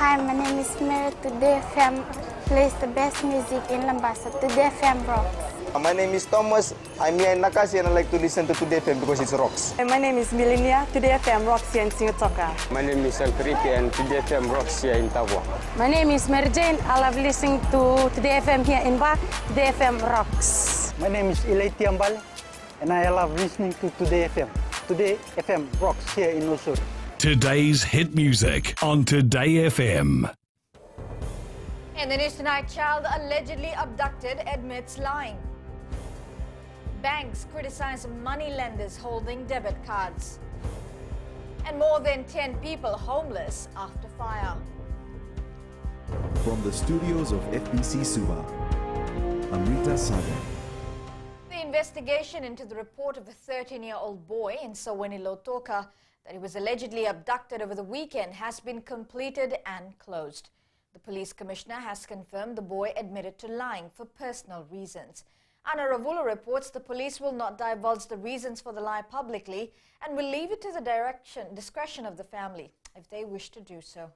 Hi, my name is Mary. Today FM plays the best music in Lambasa. Today FM rocks. My name is Thomas. I'm here in Nakasi and I like to listen to Today FM because it rocks. My name is Milenia. Today FM rocks here in Singatoka. My name is Alfriti and Today FM rocks here in Tabwa. My name is Mary Jane. I love listening to Today FM here in Ba. Today FM rocks. My name is Ilay Tiambal and I love listening to Today FM. Today FM rocks here in Osur. Today's hit music on Today FM. In the news tonight, child allegedly abducted admits lying. Banks criticize money lenders holding debit cards. And more than 10 people homeless after fire. From the studios of FBC Suba, Amrita Sagar. The investigation into the report of a 13-year-old boy in Saweni Lotoka that he was allegedly abducted over the weekend has been completed and closed. The police commissioner has confirmed the boy admitted to lying for personal reasons. Anna Ravula reports the police will not divulge the reasons for the lie publicly and will leave it to the discretion of the family if they wish to do so.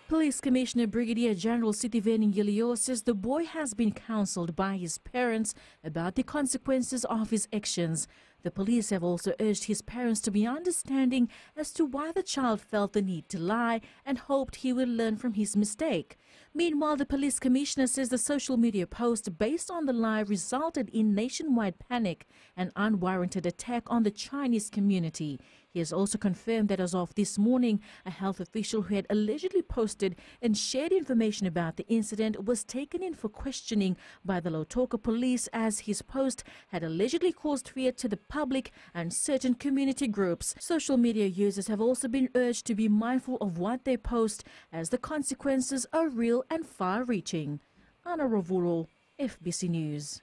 Police Commissioner Brigadier General Sitiveni Gilio says the boy has been counselled by his parents about the consequences of his actions. The police have also urged his parents to be understanding as to why the child felt the need to lie and hoped he will learn from his mistake. Meanwhile, the police commissioner says the social media post based on the lie resulted in nationwide panic and unwarranted attack on the Chinese community. He has also confirmed that as of this morning, a health official who had allegedly posted and shared information about the incident was taken in for questioning by the Lautoka police as his post had allegedly caused fear to the public and certain community groups. Social media users have also been urged to be mindful of what they post as the consequences are real and far-reaching. Anna Rovuro, FBC News.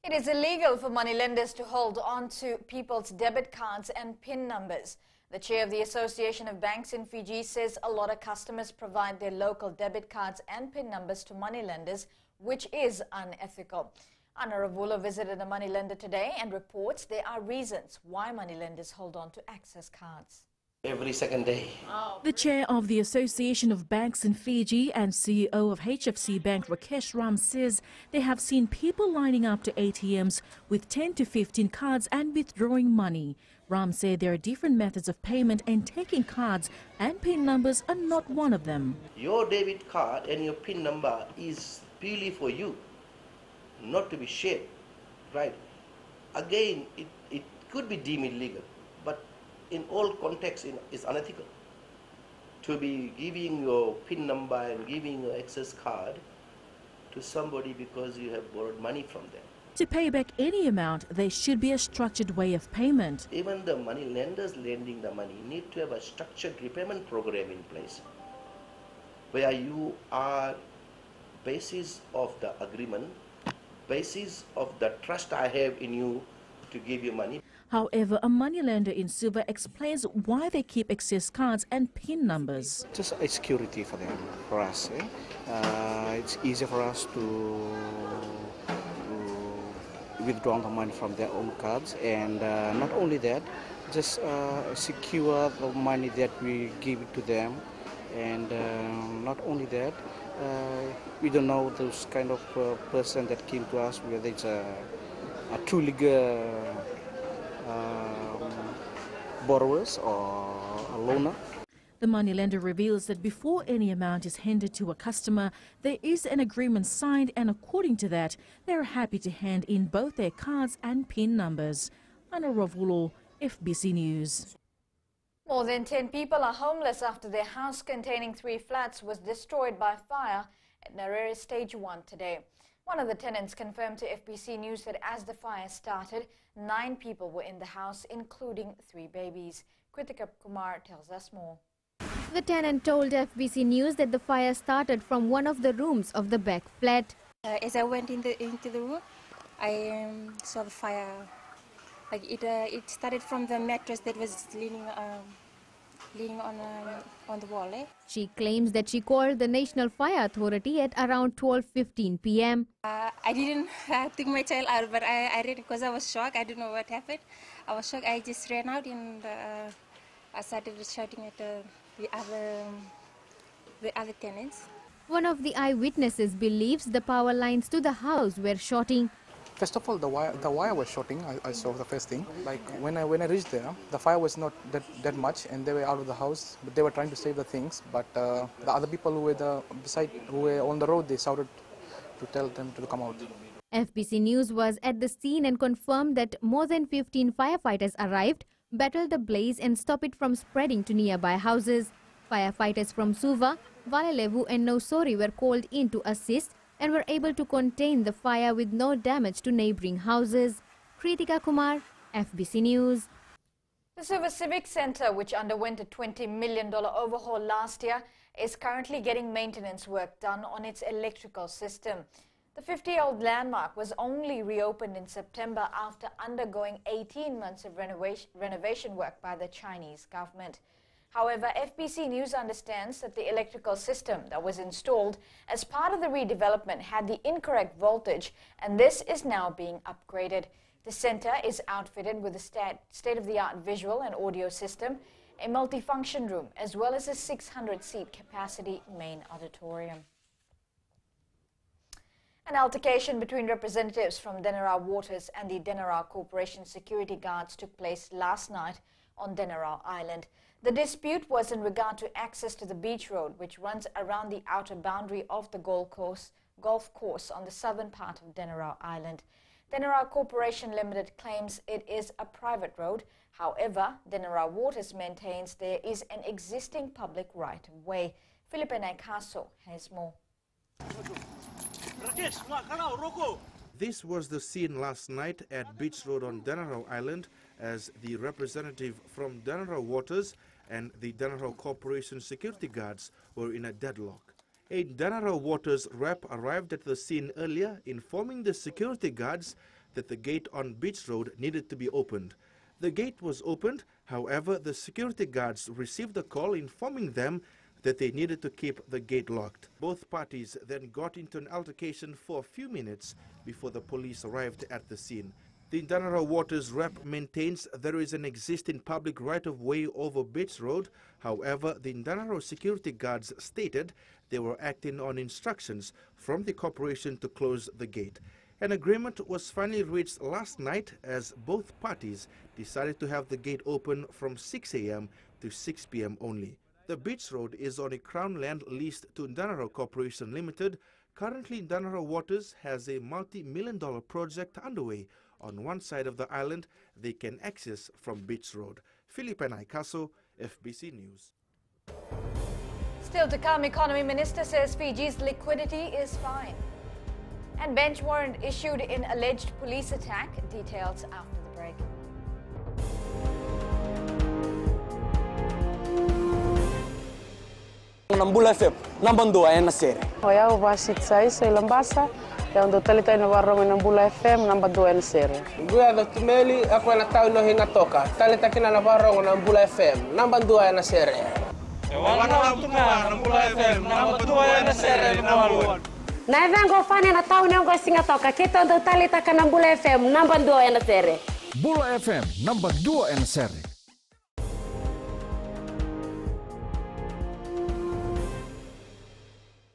It is illegal for moneylenders to hold on to people's debit cards and PIN numbers. The chair of the Association of Banks in Fiji says a lot of customers provide their local debit cards and PIN numbers to moneylenders, which is unethical. Anna Ravula visited a moneylender today and reports there are reasons why moneylenders hold on to access cards. Every second day. The chair of the Association of Banks in Fiji and CEO of HFC Bank Rakesh Ram says they have seen people lining up to ATMs with 10 to 15 cards and withdrawing money. Ram said there are different methods of payment and taking cards and PIN numbers are not one of them. Your debit card and your PIN number is purely for you, not to be shared, right? Again, it could be deemed illegal, but in all contexts is unethical to be giving your PIN number and giving your access card to somebody because you have borrowed money from them. To pay back any amount, there should be a structured way of payment. Even the money lenders lending the money need to have a structured repayment program in place where you are basis of the agreement, basis of the trust I have in you to give you money. However, a moneylender in Silver explains why they keep access cards and PIN numbers. Just a security for them, for us. It's easy for us to withdraw the money from their own cards, and not only that, just secure the money that we give to them, and not only that, we don't know those kind of person that came to us, whether it's a true legal borrowers or a loaner. The moneylender reveals that before any amount is handed to a customer, there is an agreement signed, and according to that, they are happy to hand in both their cards and PIN numbers. Anna Ravulo, FBC News. More than 10 people are homeless after their house containing 3 flats was destroyed by fire at Narere Stage 1 today. One of the tenants confirmed to FBC News that as the fire started, 9 people were in the house, including 3 babies. Kritika Kumar tells us more. The tenant told FBC News that the fire started from one of the rooms of the back flat. As I went into the room, I saw the fire. Like it started from the mattress that was leaning on the wall. She claims that she called the National Fire Authority at around 12:15 p.m. I didn't take my child out, but I ran because I was shocked. I didn't know what happened. I was shocked. I just ran out and I started shouting at the other tenants. One of the eyewitnesses believes the power lines to the house were shorting. First of all, the wire was shorting. I saw the first thing. Like when I reached there, the fire was not that much, and they were out of the house. But they were trying to save the things. But the other people who were on the road, they shouted to tell them to come out. FBC News was at the scene and confirmed that more than 15 firefighters arrived, battled the blaze and stopped it from spreading to nearby houses. Firefighters from Suva, Valelevu and Nosori were called in to assist and were able to contain the fire with no damage to neighboring houses. Kritika Kumar, FBC News. The Civic Centre, which underwent a $20 million overhaul last year, is currently getting maintenance work done on its electrical system. The 50-year-old landmark was only reopened in September after undergoing 18 months of renovation work by the Chinese government. However, FBC News understands that the electrical system that was installed as part of the redevelopment had the incorrect voltage, and this is now being upgraded. The centre is outfitted with a state-of-the-art visual and audio system, a multifunction room, as well as a 600-seat capacity main auditorium. An altercation between representatives from Denerau Waters and the Denerau Corporation security guards took place last night on Denerau Island. The dispute was in regard to access to the beach road, which runs around the outer boundary of the golf course on the southern part of Denerau Island. Denerau Corporation Limited claims it is a private road. However, Denerau Waters maintains there is an existing public right-of-way. Philippe Naikaso has more. This was the scene last night at Beach Road on Denerau Island as the representative from Denerau Waters and the Denerau Corporation security guards were in a deadlock. A Denerau Waters rep arrived at the scene earlier, informing the security guards that the gate on Beach Road needed to be opened. The gate was opened, however, the security guards received a call informing them that they needed to keep the gate locked. Both parties then got into an altercation for a few minutes before the police arrived at the scene. The Denerau Waters rep maintains there is an existing public right-of-way over Beach Road. However, the Denerau security guards stated they were acting on instructions from the corporation to close the gate. An agreement was finally reached last night as both parties decided to have the gate open from 6 a.m. to 6 p.m. only. The Beach Road is on a crown land leased to Denerau Corporation Limited. Currently, Denerau Waters has a multi-million-dollar project underway. On one side of the island, they can access from Beach Road. Philippe Naikaso, FBC News. Still to come, Economy Minister says Fiji's liquidity is fine. And bench warrant issued in alleged police attack. Details after the break. Nambula FM, nambandua ya nasere. Hoya uvasitsai se lambasa, ya ndo talita ina warong nambula FM nambandua ya nasere. Gua da tumeli ako na tao no hinga toka. Talita kina na warong nambula FM, nambandua ya nasere. Wana mtuma nambula FM, nambandua ya nasere nawaluan. Na evengo fane na tao niongo singa toka. Kito ndo talita ka nambula FM, nambandua ya nasere. Bula FM, nambandua ya nasere.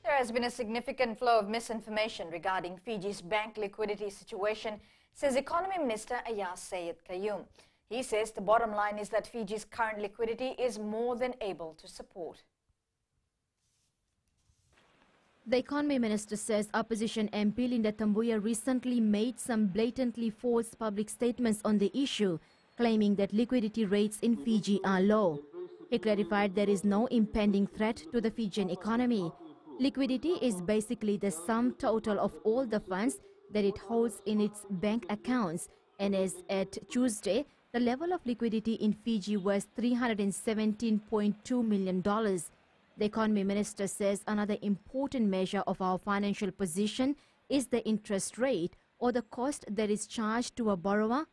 There has been a significant flow of misinformation regarding Fiji's bank liquidity situation, says Economy Minister Ayaz Sayed Qayyum. He says the bottom line is that Fiji's current liquidity is more than able to support. The Economy Minister says opposition MP Linda Tambuya recently made some blatantly false public statements on the issue, claiming that liquidity rates in Fiji are low. He clarified there is no impending threat to the Fijian economy. Liquidity is basically the sum total of all the funds that it holds in its bank accounts, and as at Tuesday, the level of liquidity in Fiji was $317.2 million. The Economy Minister says another important measure of our financial position is the interest rate, or the cost that is charged to a borrower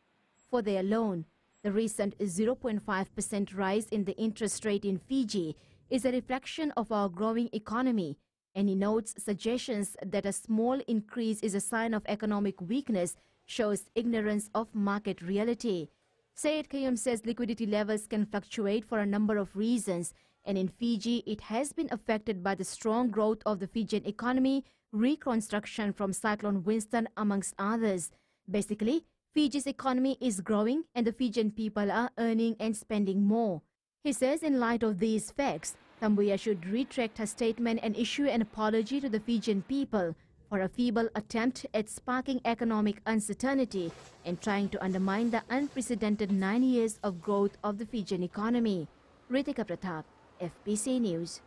for their loan. The recent 0.5% rise in the interest rate in Fiji is a reflection of our growing economy, and he notes suggestions that a small increase is a sign of economic weakness shows ignorance of market reality. Sayed Qayyum says liquidity levels can fluctuate for a number of reasons, and in Fiji it has been affected by the strong growth of the Fijian economy, reconstruction from Cyclone Winston, amongst others. Basically, Fiji's economy is growing and the Fijian people are earning and spending more. He says in light of these facts, Tambuya should retract her statement and issue an apology to the Fijian people for a feeble attempt at sparking economic uncertainty and trying to undermine the unprecedented 9 years of growth of the Fijian economy. Ritika Pratap, FBC News.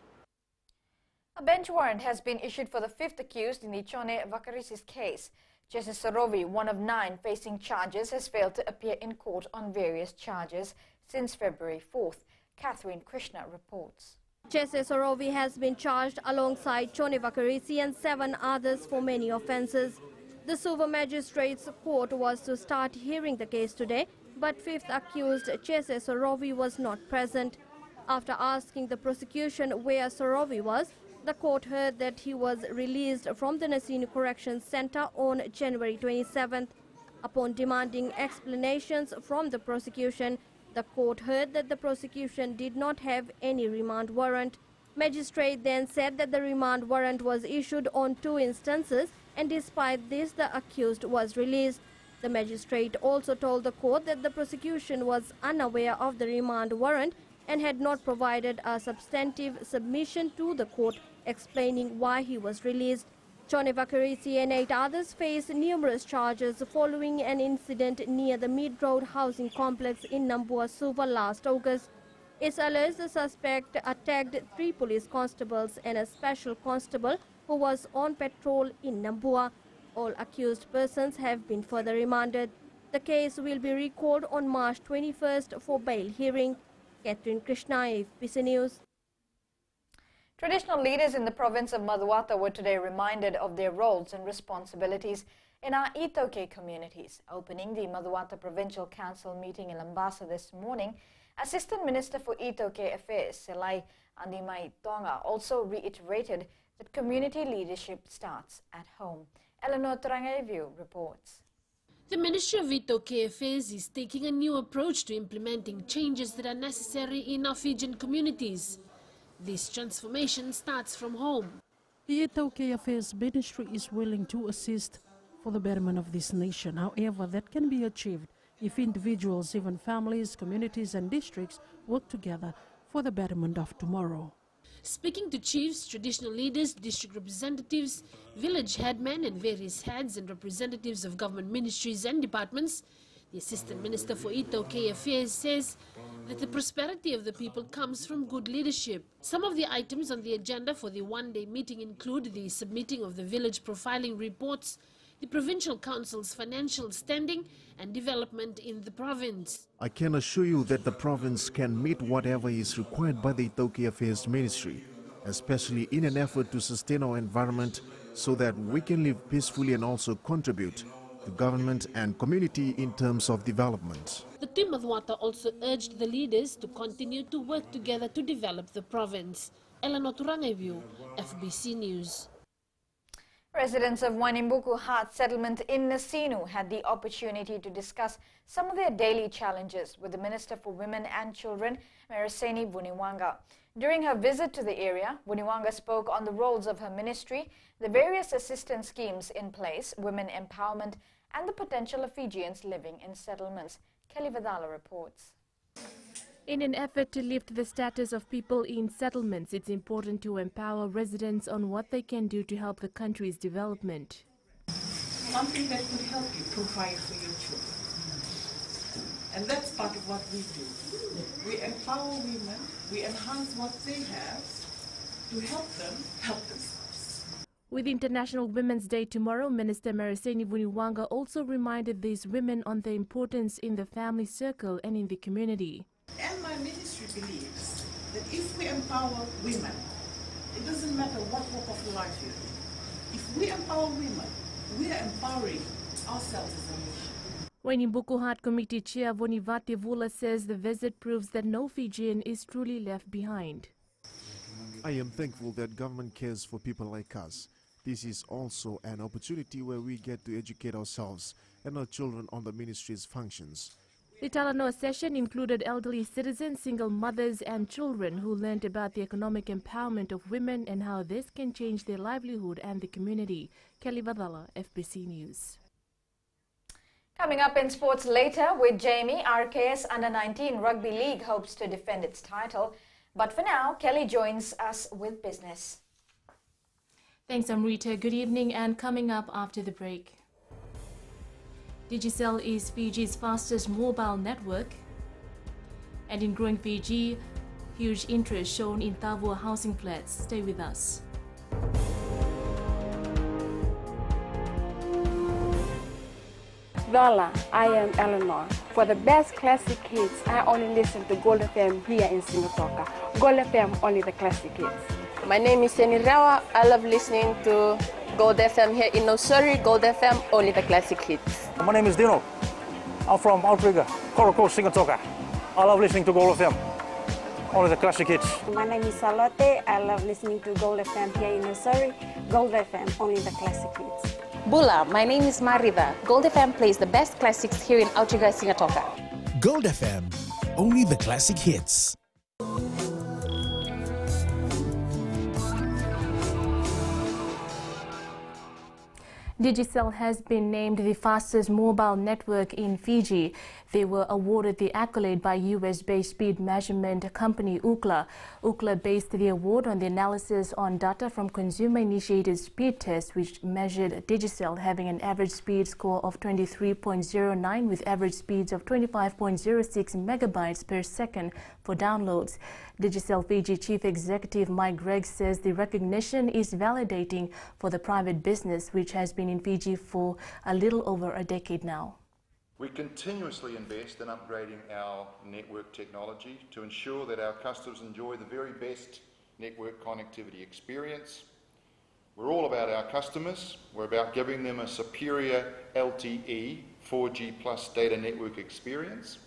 A bench warrant has been issued for the 5th accused in the Chone Vakarisi's case. Jesse Sorovi, one of 9 facing charges, has failed to appear in court on various charges since February 4th. Catherine Krishna reports. Jesse Sorovi has been charged alongside Chone Vakarisi and 7 others for many offences. The Suva Magistrates Court was to start hearing the case today, but 5th accused Jesse Sorovi was not present. After asking the prosecution where Sorovi was, the court heard that he was released from the Nasinu Corrections Centre on January 27th. Upon demanding explanations from the prosecution, the court heard that the prosecution did not have any remand warrant. Magistrate then said that the remand warrant was issued on 2 instances, and despite this, the accused was released. The magistrate also told the court that the prosecution was unaware of the remand warrant and had not provided a substantive submission to the court explaining why he was released. Chone Vakarisi and 8 others face numerous charges following an incident near the Mid-Road housing complex in Nambua Suva last August. It's alleged the suspect attacked 3 police constables and a special constable who was on patrol in Nambua. All accused persons have been further remanded. The case will be recalled on March 21st for bail hearing. Catherine Krishna, FBC News. Traditional leaders in the province of Maduata were today reminded of their roles and responsibilities in our Itoke communities. Opening the Maduata Provincial Council meeting in Lambasa this morning, Assistant Minister for Itoke Affairs, Selai Andimai Tonga, also reiterated that community leadership starts at home. Eleanor Trangaiview reports. The Ministry of Itoke Affairs is taking a new approach to implementing changes that are necessary in our Fijian communities. This transformation starts from home. The Itoke Affairs Ministry is willing to assist for the betterment of this nation. However, that can be achieved if individuals, even families, communities and districts work together for the betterment of tomorrow. Speaking to chiefs, traditional leaders, district representatives, village headmen and various heads and representatives of government ministries and departments, the Assistant Minister for Itoke Affairs says that the prosperity of the people comes from good leadership. Some of the items on the agenda for the one-day meeting include the submitting of the village profiling reports, the Provincial Council's financial standing and development in the province. I can assure you that the province can meet whatever is required by the Itoke Affairs Ministry, especially in an effort to sustain our environment so that we can live peacefully and also contribute to government and community in terms of development. The team of Maduata also urged the leaders to continue to work together to develop the province. Eleanor Turangeview, FBC News. Residents of Wanimbuku Heart Settlement in Nasinu had the opportunity to discuss some of their daily challenges with the Minister for Women and Children, Maraseni Vuniwanga. During her visit to the area, Vuniwanga spoke on the roles of her ministry, the various assistance schemes in place, women empowerment, and the potential of Fijians living in settlements. Kelly Vidala reports. In an effort to lift the status of people in settlements, it's important to empower residents on what they can do to help the country's development. Something that could help you provide for your children. And that's part of what we do. We empower women, we enhance what they have to help them help themselves. With International Women's Day tomorrow, Minister Maraseni Vuniwanga also reminded these women on their importance in the family circle and in the community. And my ministry believes that if we empower women, it doesn't matter what walk of life you're in. If we empower women, we are empowering ourselves as a nation. Wanimbuku Heart Committee Chair Vonivate Vula says the visit proves that no Fijian is truly left behind. I am thankful that government cares for people like us. This is also an opportunity where we get to educate ourselves and our children on the ministry's functions. The Talanoa session included elderly citizens, single mothers and children who learned about the economic empowerment of women and how this can change their livelihood and the community. Kelly Vadala, FBC News. Coming up in sports later with Jamie, RKS Under-19 Rugby League hopes to defend its title. But for now, Kelly joins us with business. Thanks, Amrita. Good evening, and coming up after the break. Digicel is Fiji's fastest mobile network. And in growing Fiji, huge interest shown in Tavua housing flats. Stay with us. Voila, I am Eleanor. For the best classic hits, I only listen to Gold FM here in Singapore. Gold FM, only the classic hits. My name is Denerau. I love listening to Gold FM here in Osuri. Gold FM, only the classic hits. My name is Dino. I'm from Outrigger, Coral Coast, Singapore. I love listening to Gold FM, only the classic hits. My name is Salote. I love listening to Gold FM here in Osuri. Gold FM, only the classic hits. Bula, my name is Mariva. Gold FM plays the best classics here in Outrigger, Singapore. Gold FM, only the classic hits. Digicel has been named the fastest mobile network in Fiji. They were awarded the accolade by US-based speed measurement company Ookla. Ookla based the award on the analysis on data from consumer-initiated speed tests, which measured Digicel having an average speed score of 23.09 with average speeds of 25.06 megabytes per second for downloads. Digicel Fiji Chief Executive Mike Gregg says the recognition is validating for the private business, which has been in Fiji for a little over a decade now. We continuously invest in upgrading our network technology to ensure that our customers enjoy the very best network connectivity experience. We're all about our customers. We're about giving them a superior LTE 4G plus data network experience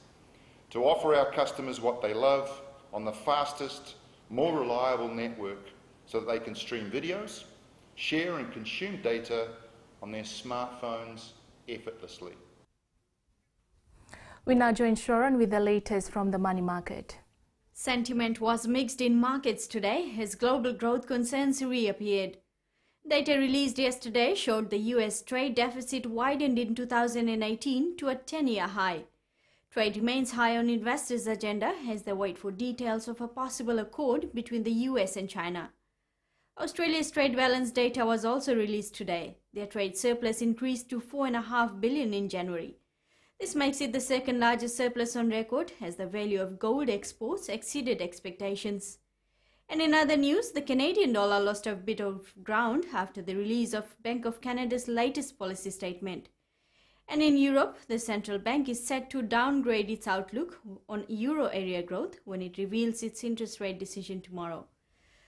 to offer our customers what they love on the fastest, more reliable network so that they can stream videos, share and consume data on their smartphones effortlessly. We now join Sharon with the latest from the money market. Sentiment was mixed in markets today as global growth concerns reappeared. Data released yesterday showed the US trade deficit widened in 2018 to a 10-year high. Trade remains high on investors' agenda as they wait for details of a possible accord between the US and China. Australia's trade balance data was also released today. Their trade surplus increased to $4.5 billion in January. This makes it the second largest surplus on record as the value of gold exports exceeded expectations. And in other news, the Canadian dollar lost a bit of ground after the release of Bank of Canada's latest policy statement. And in Europe, the central bank is set to downgrade its outlook on euro area growth when it reveals its interest rate decision tomorrow.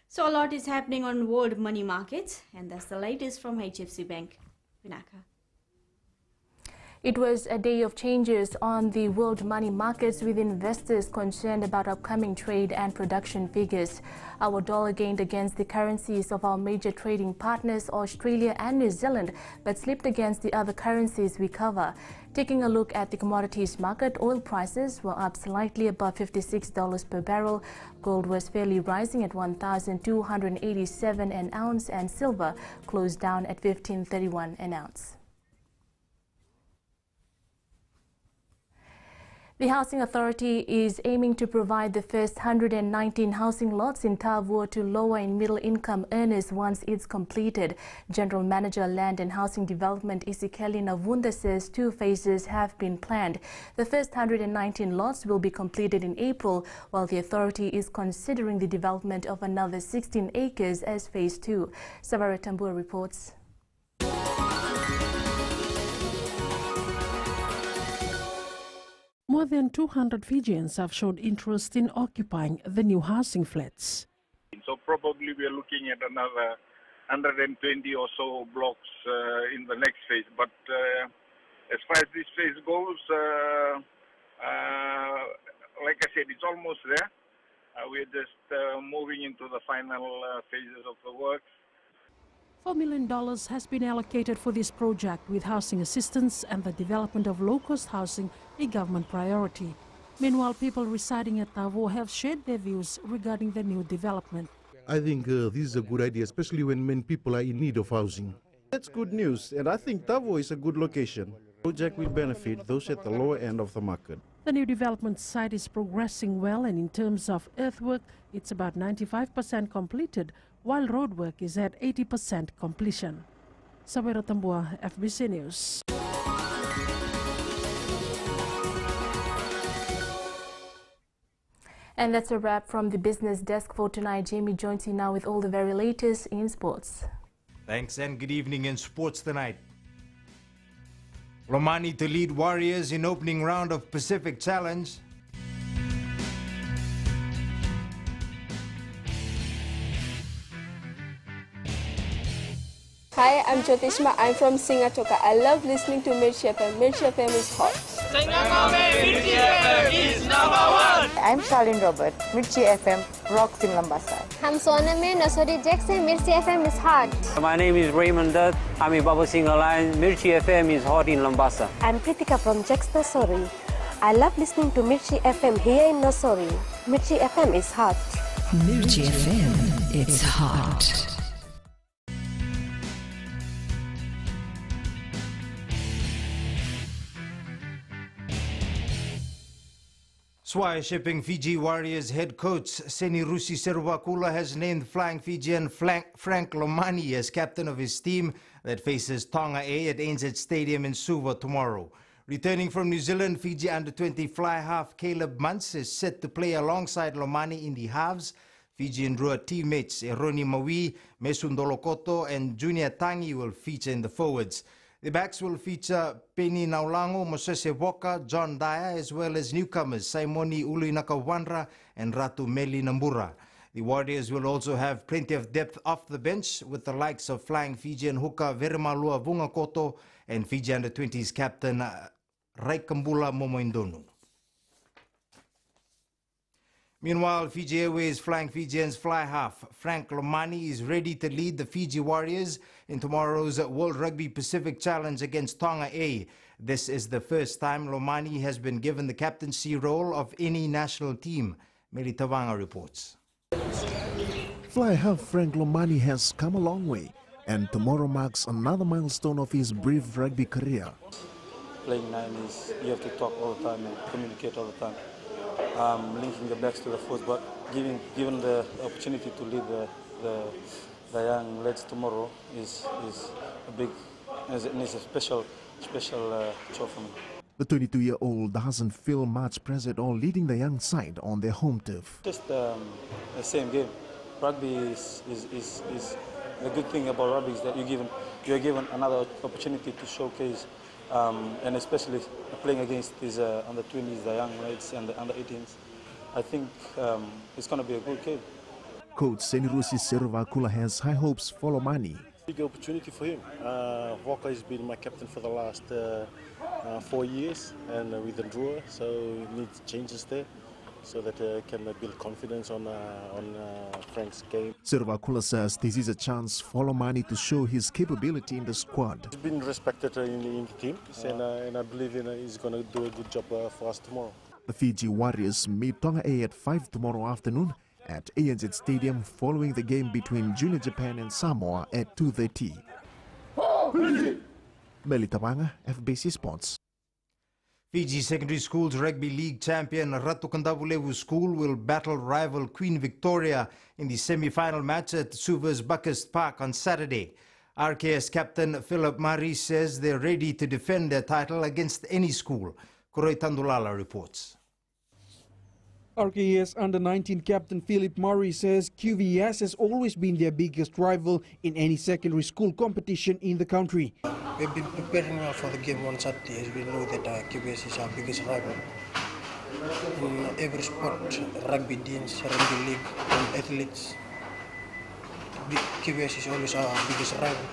So a lot is happening on world money markets, and that's the latest from HFC Bank. Vinaka. It was a day of changes on the world money markets, with investors concerned about upcoming trade and production figures. Our dollar gained against the currencies of our major trading partners, Australia and New Zealand, but slipped against the other currencies we cover. Taking a look at the commodities market, oil prices were up slightly above $56 per barrel. Gold was fairly rising at $1,287 an ounce, and silver closed down at $15.31 an ounce. The Housing Authority is aiming to provide the first 119 housing lots in Tavua to lower and middle income earners once it's completed. General Manager Land and Housing Development Isikeli Navunda says 2 phases have been planned. The first 119 lots will be completed in April, while the authority is considering the development of another 16 acres as phase 2. Savara Tambua reports. More than 200 Fijians have shown interest in occupying the new housing flats. So probably we are looking at another 120 or so blocks in the next phase. But as far as this phase goes, like I said, it's almost there. We're just moving into the final phases of the work. $4 million has been allocated for this project, with housing assistance and the development of low-cost housing a government priority. Meanwhile, people residing at Tavo have shared their views regarding the new development. I think this is a good idea, especially when many people are in need of housing. That's good news, and I think Tavo is a good location. The project will benefit those at the lower end of the market. The new development site is progressing well, and in terms of earthwork, it's about 95% completed, while roadwork is at 80% completion. Sabera Tambua, FBC News. And that's a wrap from the business desk for tonight. Jamie joins you now with all the very latest in sports. Thanks and good evening in sports tonight. Lomani to lead Warriors in opening round of Pacific Challenge. Hi, I'm Jyotishma. I'm from Singatoka. I love listening to Mirchi FM. Mirchi FM is hot. Mirchi FM is #1. I'm Charlene Robert. Mirchi FM rocks in Lambasa. I'm Soname Nasori Jackson. Mirchi FM is hot. My name is Raymond Dutt. I'm in Baba Singh Alliance. Mirchi FM is hot in Lambasa. I'm Pritika from Jax Nasori. I love listening to Mirchi FM here in Nasori. Mirchi FM is hot. Mirchi FM, it's hot. Swire Shipping Fiji Warriors head coach Senirusi Seruvakula has named flying Fijian Frank Lomani as captain of his team that faces Tonga A at ANZ Stadium in Suva tomorrow. Returning from New Zealand, Fiji under-20 fly half Caleb Muntz is set to play alongside Lomani in the halves. Fijian Drua teammates Eroni Maui, Mesun Dolokoto and Junior Tangi will feature in the forwards. The backs will feature Penny Naulango, Mosese Woka, John Dyer, as well as newcomers Saimoni Uluinakawanra and Ratu Meli Nambura. The Warriors will also have plenty of depth off the bench with the likes of flying Fijian hooker Verimalua Vungakoto and Fiji under-20s captain Raikambula Momoindonu. Meanwhile, Fiji Airways flying Fijians fly half Frank Lomani is ready to lead the Fiji Warriors in tomorrow's World Rugby Pacific Challenge against Tonga A. This is the first time Lomani has been given the captaincy role of any national team. Meli Tavanga reports. Fly half Frank Lomani has come a long way, and tomorrow marks another milestone of his brief rugby career. Playing 9 is you have to talk all the time and communicate all the time. Linking the backs to the forwards, but given the opportunity to lead the young lads tomorrow is a big, and it's a special job for me. The 22-year-old doesn't feel much pressure at all leading the young side on their home turf. Just the same game. Rugby is the good thing about rugby is that you're given another opportunity to showcase. And especially playing against these under-20s, the young lads and the under-18s, I think it's going to be a good game. Coach Senirusi Seruvakula has high hopes for Lomani. Big opportunity for him. Walker has been my captain for the last 4 years and with the Drua, so he needs changes there so that can build confidence on Frank's game. Seruvakula says this is a chance for Lomani to show his capability in the squad. He's been respected in the team, and I believe he's going to do a good job for us tomorrow. The Fiji Warriors meet Tonga A at 5 tomorrow afternoon at ANZ Stadium, following the game between Junior Japan and Samoa at 2:30. Meli Tabanga, FBC Sports. Fiji Secondary School's Rugby League champion Ratu Kandavulevu School will battle rival Queen Victoria in the semi-final match at Suva's Buckhurst Park on Saturday. RKS captain Philip Murray says they're ready to defend their title against any school. Koroi Tandulala reports. RKS Under-19 captain Philip Murray says QVS has always been their biggest rival in any secondary school competition in the country. We've been preparing well for the game on Saturday, as we know that QVS is our biggest rival. In every sport, rugby teams, rugby league, and athletes, QVS is always our biggest rival.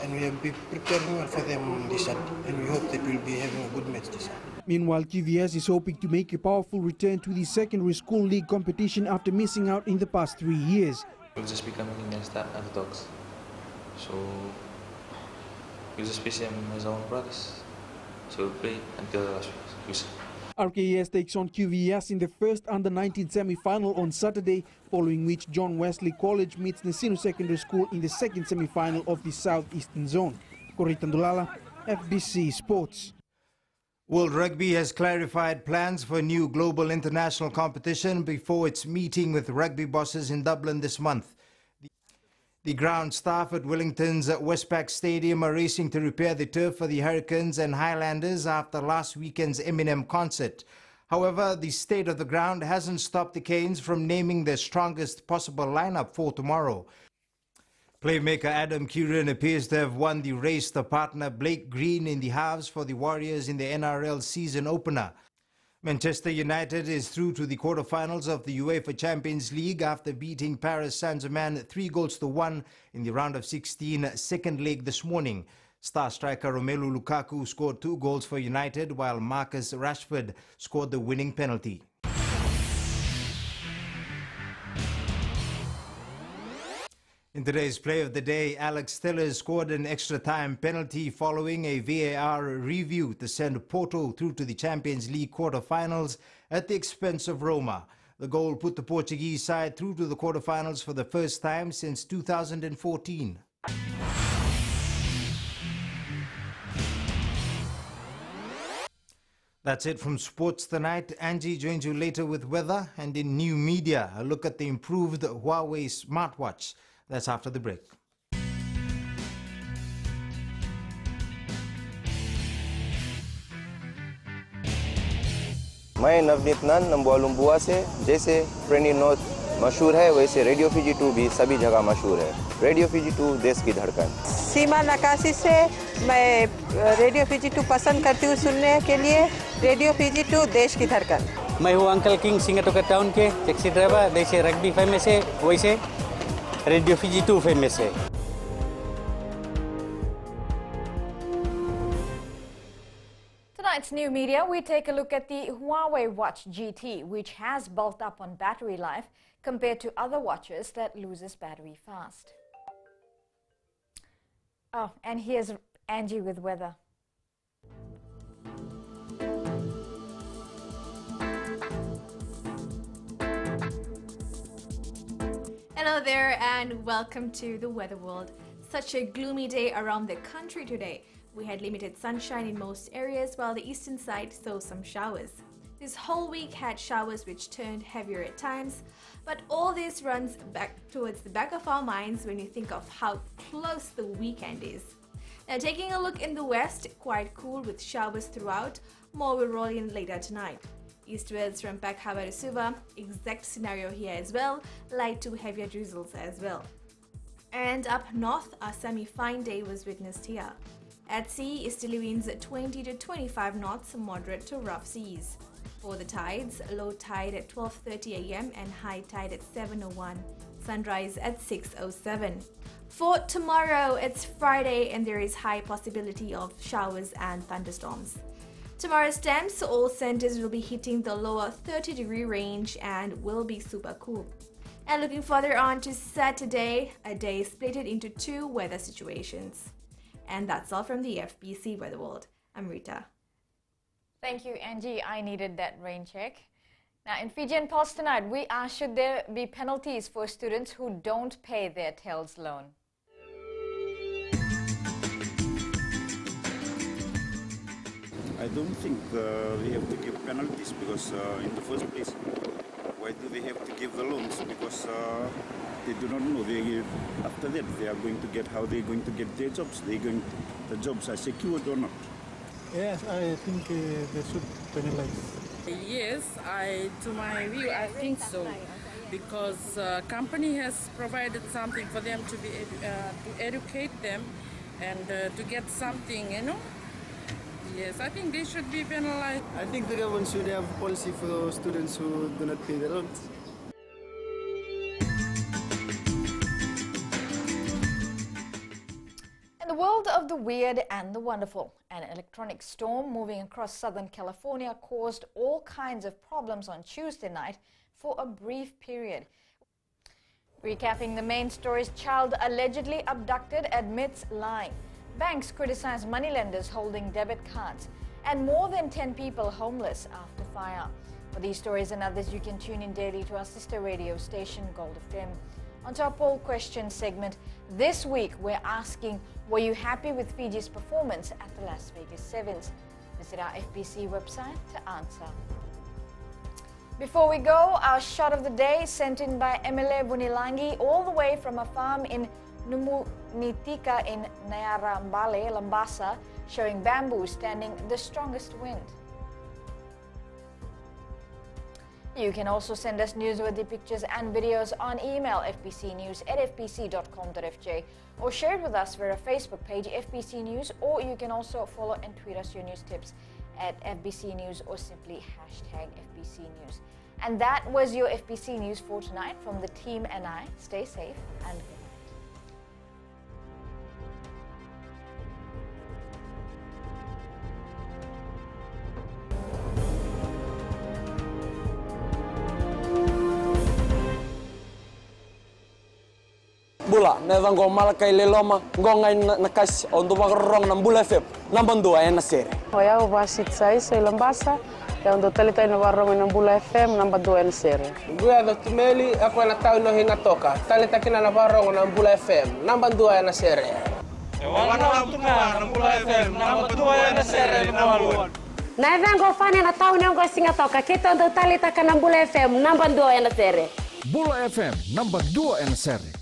And we have been preparing well for them this Saturday, and we hope that we'll be having a good match this Saturday. Meanwhile, QVS is hoping to make a powerful return to the secondary school league competition after missing out in the past 3 years. We'll just be coming against the underdogs. So we just face them as our own brothers. So we'll play until the last whistle. RKES takes on QVS in the first under-19 semi-final on Saturday, following which John Wesley College meets Nesino Secondary School in the second semi-final of the Southeastern Zone. Corritan Dulala, FBC Sports. World Rugby has clarified plans for a new global international competition before its meeting with rugby bosses in Dublin this month. The ground staff at Wellington's Westpac Stadium are racing to repair the turf for the Hurricanes and Highlanders after last weekend's Eminem concert. However, the state of the ground hasn't stopped the Canes from naming their strongest possible lineup for tomorrow. Playmaker Adam Curran appears to have won the race to partner Blake Green in the halves for the Warriors in the NRL season opener. Manchester United is through to the quarterfinals of the UEFA Champions League after beating Paris Saint-Germain 3-1 in the round of 16 second leg this morning. Star striker Romelu Lukaku scored 2 goals for United, while Marcus Rashford scored the winning penalty. In today's play of the day, Alex Tellers scored an extra time penalty following a VAR review to send Porto through to the Champions League quarterfinals at the expense of Roma. The goal put the Portuguese side through to the quarterfinals for the first time since 2014. That's it from sports tonight. Angie joins you later with weather, and in new media, a look at the improved Huawei smartwatch. That's after the break. मैं नवनीत नंद नंबुआ लुम्बुआ से जैसे प्रेनी note मशहूर है वैसे radio Fiji 2 भी सभी जगह मशहूर है। रेडियो फीजी 2 देश की धड़कन। सीमा नकाशी से मैं रेडियो फीजी 2 पसंद करती हूँ सुनने के लिए। रेडियो फीजी 2 देश की धड़कन। मैं हूँ अंकल किंग सिंगाटोका टाउन के टैक्सी ड्राइवर। जैसे रग्बी फेमस है वैसे रेडियो फीजी 2 फेमस है। Tonight's new media, we take a look at the Huawei Watch GT, which has bulked up on battery life compared to other watches that loses battery fast. Oh, and here's Angie with weather. Hello there and welcome to the weather world. Such a gloomy day around the country today. We had limited sunshine in most areas while the eastern side saw some showers. This whole week had showers which turned heavier at times, but all this runs back towards the back of our minds when you think of how close the weekend is. Now taking a look in the west, quite cool with showers throughout. More will roll in later tonight. Eastwards from Pakhawa to Suva, exact scenario here as well, light to heavier drizzles as well. And up north, a semi-fine day was witnessed here. At sea, easterly winds 20 to 25 knots, moderate to rough seas. For the tides, low tide at 12:30 a.m. and high tide at 7:01, sunrise at 6:07. For tomorrow, it's Friday and there is high possibility of showers and thunderstorms. Tomorrow's temps, all centers will be hitting the lower 30-degree range and will be super cool. And looking further on to Saturday, a day split into 2 weather situations. And that's all from the FBC Weather World. I'm Rita. Thank you, Angie. I needed that rain check. Now, in Fijian Pulse tonight, we asked should there be penalties for students who don't pay their TELS loan. I don't think we have to give penalties because in the first place, why do they have to give the loans? Because they do not know. After that, they are going to get how they are going to get their jobs. The jobs are secured or not? Yes, I think they should penalize. Yes, to my view, I think so, because company has provided something for them to be to educate them and to get something, you know. Yes, I think they should be penalized. I think the government should have a policy for those students who do not pay their loans. In the world of the weird and the wonderful, an electronic storm moving across Southern California caused all kinds of problems on Tuesday night for a brief period. Recapping the main stories, child allegedly abducted admits lying. Banks criticize moneylenders holding debit cards. And more than 10 people homeless after fire. For these stories and others, you can tune in daily to our sister radio station, Gold FM. On to our poll question segment. This week, we're asking, were you happy with Fiji's performance at the Las Vegas Sevens? Visit our FBC website to answer. Before we go, our shot of the day sent in by Emile Bunilangi all the way from a farm in Numunitika in Nyarambale, Lambasa, showing bamboo standing the strongest wind. You can also send us newsworthy pictures and videos on email fbcnews@fbc.com.fj or share it with us via our Facebook page FBC News, or you can also follow and tweet us your news tips at FBC News or simply #FBC News. And that was your FBC News for tonight. From the team and I, stay safe and good night. Bula, nevang go malakai leloma, ngongai nakas untuk makarong ng Bula FM, nambang 2 na sere. Hoya o basit sai sa Lambasa, ya untuk talita na warong ng Bula FM, nambang 2 na sere. Guya do tumeli, ako na tao no hingatoka, talita kina na warong ng Bula FM, nambang 2 na sere. Wana tunga ng Bula FM, nambang 2 na sere nawaluan. Nevang go fani na tao no go singatoka, kita untuk talita ka ng Bula FM, nambang 2 na sere. Bula FM, nambang 2 na sere.